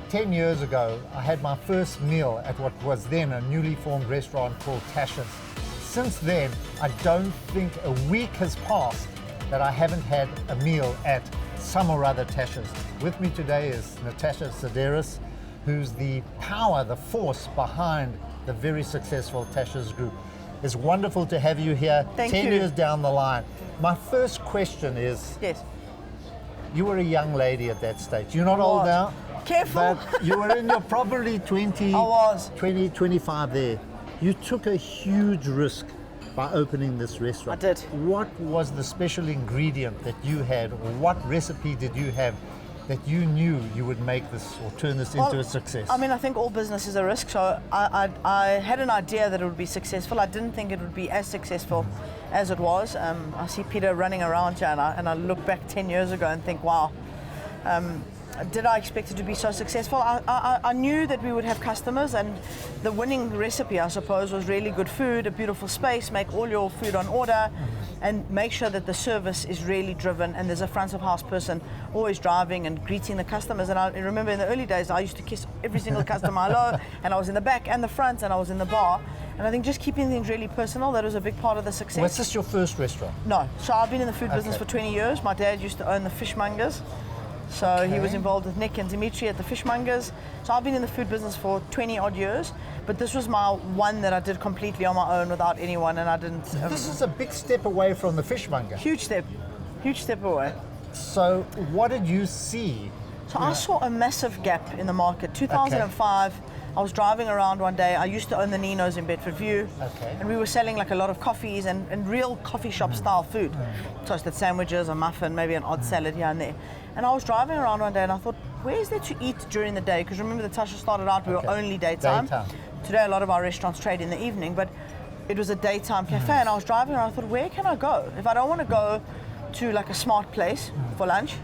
10 years ago, I had my first meal at what was then a newly formed restaurant called Tashas. Since then, I don't think a week has passed that I haven't had a meal at some or other Tashas. With me today is Natasha Sideris, who's the power, the force behind the very successful Tashas Group. It's wonderful to have you here. Thank 10 you. years down the line. My first question is, Yes. you were a young lady at that stage. You're not old now. Careful. But you were in your probably 20, I was. 20, 25 there. You took a huge risk by opening this restaurant. I did. What was the special ingredient that you had, or what recipe did you have that you knew you would make this or turn this into a success? I mean, I think all business is a risk. So I had an idea that it would be successful. I didn't think it would be as successful as it was. I see Peter running around here, and I look back 10 years ago and think, wow. Did I expect it to be so successful? I knew that we would have customers, and the winning recipe, I suppose, was really good food, a beautiful space, make all your food on order, and make sure that the service is really driven, and there's a front of house person always driving and greeting the customers. And I remember in the early days, I used to kiss every single customer hello, and I was in the back and the front, and I was in the bar. And I think just keeping things really personal, that was a big part of the success. Was this your first restaurant? No. So I've been in the food business for 20 years. My dad used to own the fishmongers. So he was involved with Nick and Dimitri at the fishmongers. So I've been in the food business for 20 odd years, but this was my one that I did completely on my own without anyone, and I didn't. This is a big step away from the fishmonger. Huge step away. So what did you see? So I saw a massive gap in the market. 2005, I was driving around one day. I used to own the Nino's in Bedford View, and we were selling like a lot of coffees and real coffee shop style food. Toasted sandwiches, a muffin, maybe an odd salad here and there. And I was driving around one day and I thought, where is there to eat during the day? Because remember, the Tashas started out, we were only daytime. Today, a lot of our restaurants trade in the evening, but it was a daytime cafe. And I was driving around, I thought, where can I go? If I don't want to go to like a smart place for lunch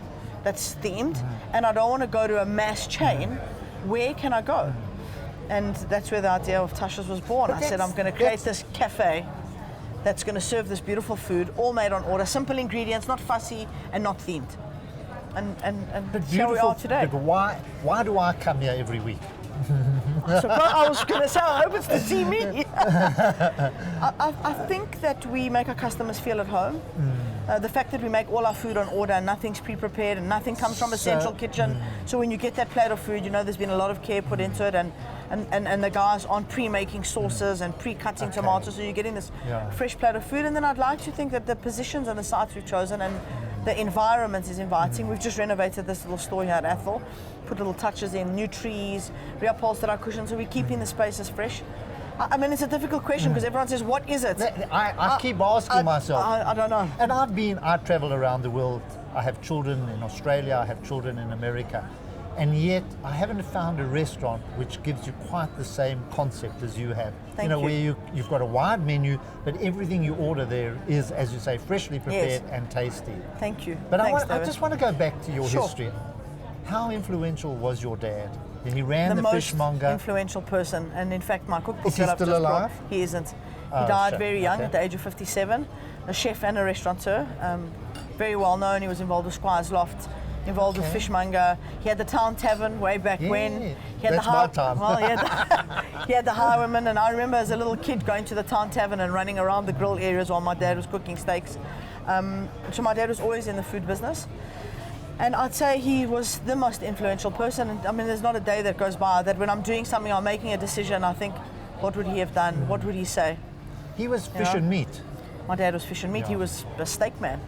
that's themed, and I don't want to go to a mass chain, where can I go? And that's where the idea of Tashas was born. I said, I'm going to create this cafe that's going to serve this beautiful food, all made on order, simple ingredients, not fussy and not themed. And here we are today. But why do I come here every week? So I was going to say, I hope it's to see me. I think that we make our customers feel at home. The fact that we make all our food on order and nothing's pre-prepared and nothing comes from a central kitchen. So when you get that plate of food, you know there's been a lot of care put into it, and the guys aren't pre-making sauces and pre-cutting tomatoes, so you're getting this fresh plate of food. And then I'd like to think that the positions and the sites we've chosen and the environment is inviting. We've just renovated this little store here at Athol, put little touches in, new trees, reupholstered our cushions, so we're keeping the spaces fresh. I mean, it's a difficult question because everyone says, what is it? I keep asking myself. I don't know. And I travel around the world. I have children in Australia, I have children in America. And yet, I haven't found a restaurant which gives you quite the same concept as you have. Thank you. Where you've got a wide menu, but everything you order there is, as you say, freshly prepared and tasty. Thank you. But Thanks, I just want to go back to your history. How influential was your dad? He ran the fishmonger. The most influential person, and in fact, my cookbook Is he still alive? He isn't. He died very young, at the age of 57. A chef and a restaurateur, very well known. He was involved with Squire's Loft, involved with Fishmonger. He had the Town Tavern way back when. He had That's my time. Well, he had the Highwayman, and I remember as a little kid going to the Town Tavern and running around the grill areas while my dad was cooking steaks. So my dad was always in the food business. And I'd say he was the most influential person. And I mean, there's not a day that goes by that when I'm doing something, I'm making a decision, I think, what would he have done? What would he say? He was fish and meat. My dad was fish and meat. He was a steak man.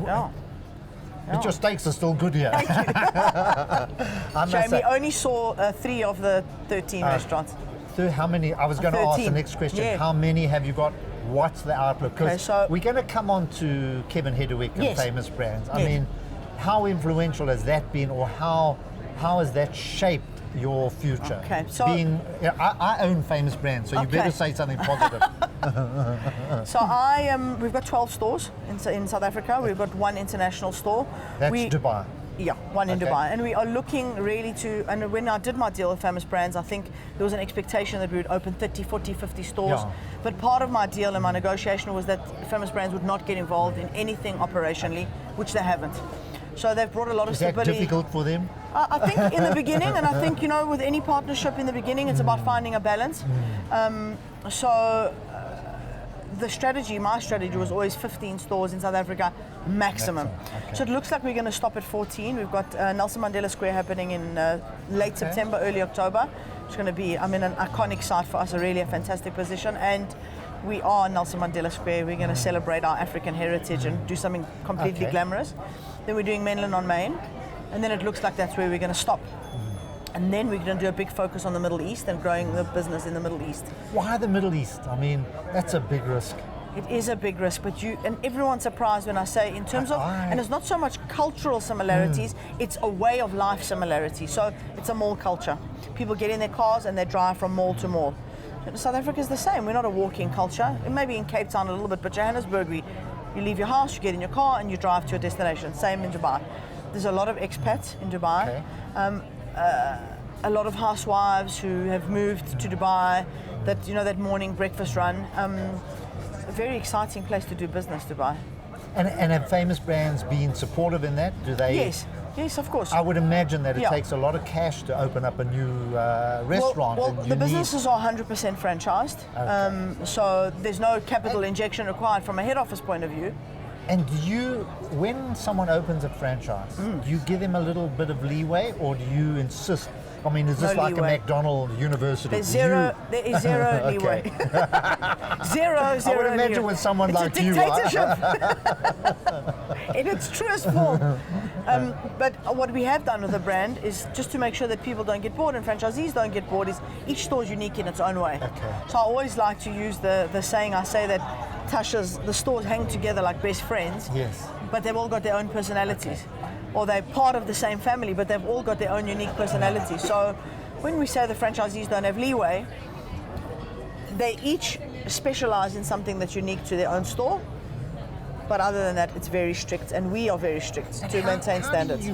But your steaks are still good here. Jamie only saw 3 of the 13 restaurants. So how many? I was going to ask the next question. Yeah. How many have you got? What's the outlook? Because so we're going to come on to Kevin Hedderwick and Famous Brands. I mean, how influential has that been, or how has that shaped your future? Okay, so I own Famous Brands, so you better say something positive. So we've got 12 stores in South Africa. We've got 1 international store. That's Dubai. Yeah, 1 in Dubai. And we are looking really to, and when I did my deal with Famous Brands, I think there was an expectation that we would open 30, 40, 50 stores. Yeah. But part of my deal and my negotiation was that Famous Brands would not get involved in anything operationally, which they haven't. So they've brought a lot of stability. Is that difficult for them? I think in the beginning, and I think, with any partnership in the beginning, it's about finding a balance. The strategy, my strategy was always 15 stores in South Africa, maximum. Okay. So it looks like we're going to stop at 14. We've got Nelson Mandela Square happening in late September, early October. It's going to be, an iconic site for us, a fantastic position. And we are Nelson Mandela Square. We're going to celebrate our African heritage and do something completely glamorous. Then we're doing Menlyn on Main. And then it looks like that's where we're going to stop. And then we're going to do a big focus on the Middle East and growing the business in the Middle East. Why the Middle East? That's a big risk. It is a big risk, but and everyone's surprised when I say in terms of, and it's not so much cultural similarities, it's a way of life similarity. So it's a mall culture. People get in their cars and they drive from mall to mall. South Africa is the same. We're not a walking culture. Maybe in Cape Town a little bit, but Johannesburg, you leave your house, you get in your car and you drive to your destination. Same in Dubai. There's a lot of expats in Dubai. A lot of housewives who have moved to Dubai, that morning breakfast run. A very exciting place to do business, Dubai. And have famous brands been supportive in that? Do they? Yes, of course. I would imagine that it takes a lot of cash to open up a new restaurant. Well, the businesses are 100% franchised, so there's no capital injection required from a head office point of view. And when someone opens a franchise, do you give them a little bit of leeway, or do you insist? Is this like a McDonald's university? There is zero leeway. Zero I would imagine leeway. With someone it's like a dictatorship. In its truest form. But what we have done with the brand is just to make sure that people don't get bored and franchisees don't get bored, is each store is unique in its own way. So I always like to use the saying, I say that Tashas, the stores hang together like best friends, but they've all got their own personalities. Or they're part of the same family, but they've all got their own unique personality. So when we say the franchisees don't have leeway, they each specialize in something that's unique to their own store. But other than that, it's very strict, and we are very strict to maintain standards.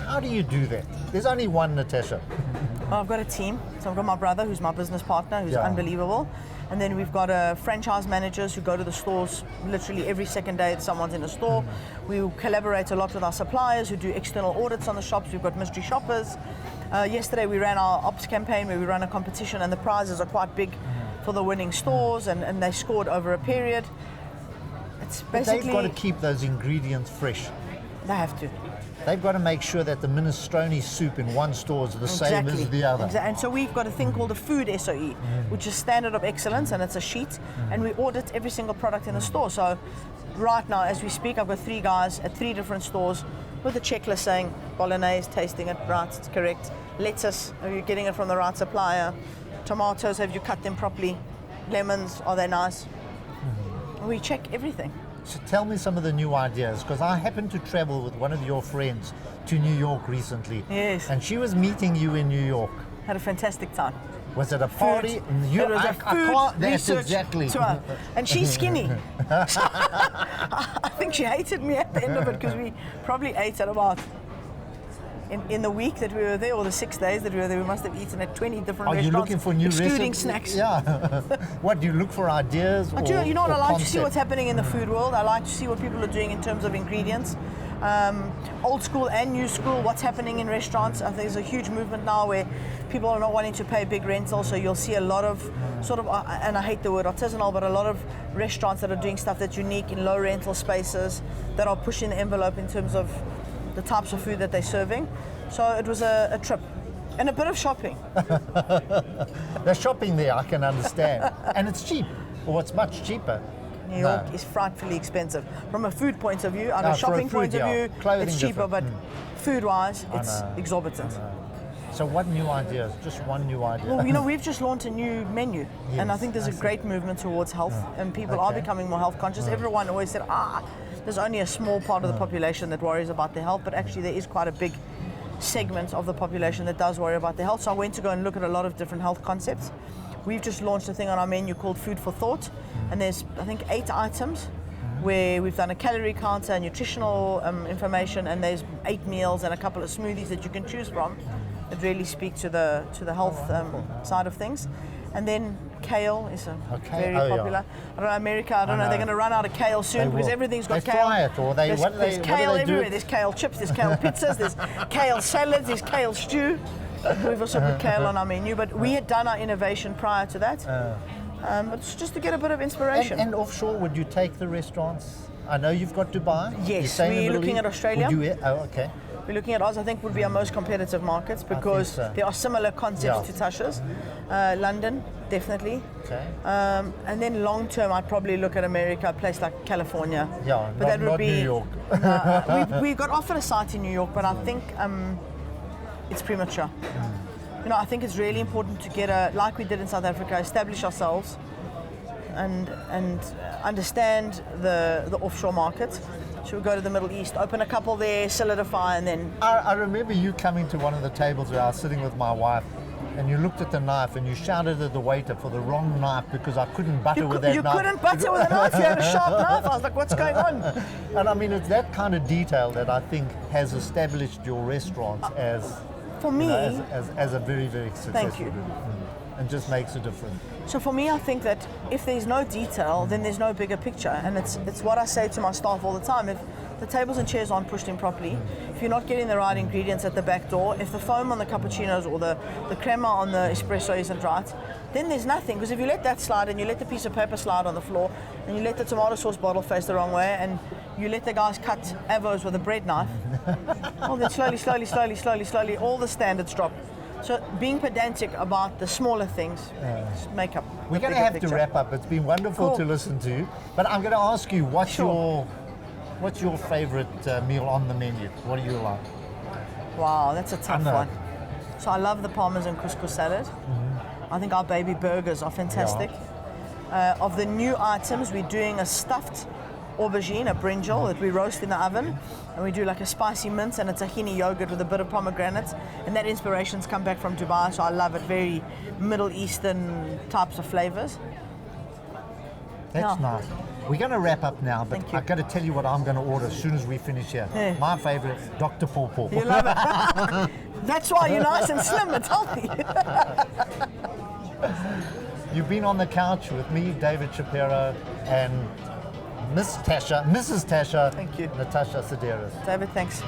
How do you do that? There's only one Natasha. Well, I've got a team. So I've got my brother, who's my business partner, who's unbelievable. And then we've got franchise managers who go to the stores literally every second day that someone's in a store. We collaborate a lot with our suppliers who do external audits on the shops. We've got mystery shoppers. Yesterday we ran our ops campaign where we ran a competition, and the prizes are quite big for the winning stores, and they scored over a period. It's basically, they've got to keep those ingredients fresh. They have to. They've got to make sure that the minestrone soup in one store is the same as the other. Exactly. And so we've got a thing called a food SOE, which is standard of excellence, and it's a sheet, and we audit every single product in the store. So right now, as we speak, I've got 3 guys at 3 different stores with a checklist saying, bolognese, tasting it right, it's correct. Lettuce, are you getting it from the right supplier? Tomatoes, have you cut them properly? Lemons, are they nice? We check everything. So tell me some of the new ideas, because I happened to travel with one of your friends to New York recently. Yes. And she was meeting you in New York. Had a fantastic time. Was it a party? It was a food research tour. And she's skinny. So I think she hated me at the end of it, because we probably ate at about, in the week that we were there, or the 6 days that we were there, we must have eaten at 20 different restaurants. Are you looking for new excluding recipes? Snacks. Yeah. What, do you look for ideas? I do. You know what, I like concept? to see what's happening in the food world. I like to see what people are doing in terms of ingredients. Old school and new school, what's happening in restaurants. I think there's a huge movement now where people are not wanting to pay big rentals, so you'll see a lot of sort of, and I hate the word artisanal, but a lot of restaurants that are doing stuff that's unique in low rental spaces, that are pushing the envelope in terms of the types of food that they're serving. So it was a trip and a bit of shopping. The shopping there, I can understand. And it's cheap, or it's much cheaper. New York is frightfully expensive. From a food point of view, on a shopping point of view, it's cheaper, but food-wise, it's exorbitant. So what new ideas? Just one new idea? Well, we've just launched a new menu, and I think there's a great movement towards health, and people are becoming more health conscious. Everyone always said, there's only a small part of the population that worries about their health, but actually there is quite a big segment of the population that does worry about their health. So I went to go and look at a lot of different health concepts. We've just launched a thing on our menu called Food for Thought, and there's, I think, 8 items where we've done a calorie counter, nutritional information, and there's 8 meals and a couple of smoothies that you can choose from that really speak to the health side of things. And then Kale is Okay. very Oh, yeah. popular. I don't know, America, I don't know, they're going to run out of kale soon They because will. everything's got They kale. fry it, or they- there's, what do there's they- what do kale they do? everywhere. There's kale chips, there's kale pizzas, there's kale salads, there's kale stew. We've also put kale on our menu, but we had done our innovation prior to that. But it's just to get a bit of inspiration. And offshore, would you take the restaurants? I know you've got Dubai. Yes, You're staying in the we're Middle looking East. at Australia. Would you, oh, okay. We're looking at Oz, I think would be our most competitive markets because so. there are similar concepts Yeah. to Tashas. London, definitely. Okay. And then long term, I'd probably look at America, a place like California. Yeah, but that would not be New York. we got offered a site in New York, but I think it's premature. You know, I think it's really important to get like we did in South Africa, establish ourselves and understand the offshore market. Should we go to the Middle East, open a couple there, solidify, and then... I remember you coming to one of the tables where I was sitting with my wife, and you looked at the knife and you shouted at the waiter for the wrong knife because I couldn't butter with that You knife. couldn't butter with a knife, you had a sharp knife. I was like, what's going on? And I mean, it's that kind of detail that I think has established your restaurants as, For me, as a very, very successful Thank you. and just makes a difference. So for me, I think that if there's no detail, then there's no bigger picture. And it's what I say to my staff all the time. If the tables and chairs aren't pushed in properly, if you're not getting the right ingredients at the back door, if the foam on the cappuccinos or the crema on the espresso isn't right, then there's nothing. Because if you let that slide and you let the piece of paper slide on the floor and you let the tomato sauce bottle face the wrong way and you let the guys cut avos with a bread knife, well, then slowly, all the standards drop. So being pedantic about the smaller things make up. We're going to have to wrap up. It's been wonderful Cool. to listen to you. But I'm going to ask you, what's your favorite meal on the menu? What do you like? Wow, that's a tough I know. one. So I love the Parmesan couscous salad. I think our baby burgers are fantastic. Of the new items, we're doing a stuffed aubergine, a brinjal that we roast in the oven, and we do like a spicy mince and a tahini yogurt with a bit of pomegranate, and that inspiration's come back from Dubai, so I love it. Very Middle Eastern types of flavors. That's nice. We're going to wrap up now, but Thank you. I've got to tell you what I'm going to order as soon as we finish here. Yeah. My favorite, Dr. Paw Paw. You love it. That's why you're nice and slim, it's healthy. You've been on the couch with me, David Shapiro, and Mrs. Tasha, Thank you. Natasha Sideris. David, thanks.